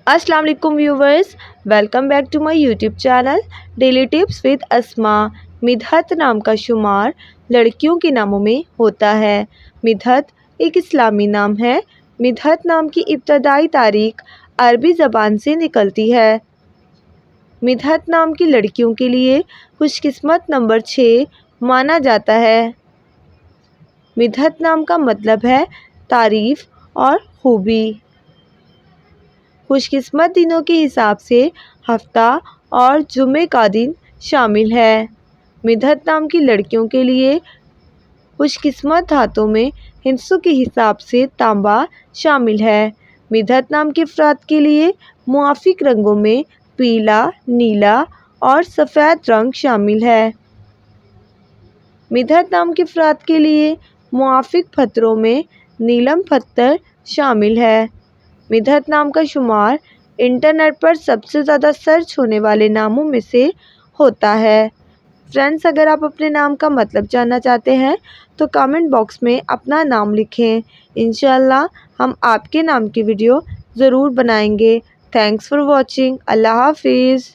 अस्सलाम वालेकुम viewers, welcome back to my YouTube channel daily tips with Asma. Midhat नाम का शुमार लड़कियों के नामों में होता है। मिदहत एक इस्लामी नाम है। मिदहत नाम की इब्तदाई तारीख अरबी ज़बान से निकलती है। मिदहत नाम की लड़कियों के लिए खुशकिस्मत नंबर 6 माना जाता है। मिदहत नाम का मतलब है तारीफ़ और खूबी। खुशकिस्मत दिनों के हिसाब से हफ्ता और जुमे का दिन शामिल है। मिदहत नाम की लड़कियों के लिए खुशकिस्मत धातों में हिस्सों के हिसाब से तांबा शामिल है। मिदहत नाम के अफराद के लिए मुआफिक रंगों में पीला, नीला और सफ़ेद रंग शामिल है। मिदहत नाम के अफराद के लिए मुआफिक पत्थरों में नीलम पत्थर शामिल है। मिदहत नाम का शुमार इंटरनेट पर सबसे ज़्यादा सर्च होने वाले नामों में से होता है। फ्रेंड्स, अगर आप अपने नाम का मतलब जानना चाहते हैं तो कमेंट बॉक्स में अपना नाम लिखें। इंशाअल्लाह हम आपके नाम की वीडियो ज़रूर बनाएंगे। Thanks for watching. अल्लाह हाफिज़।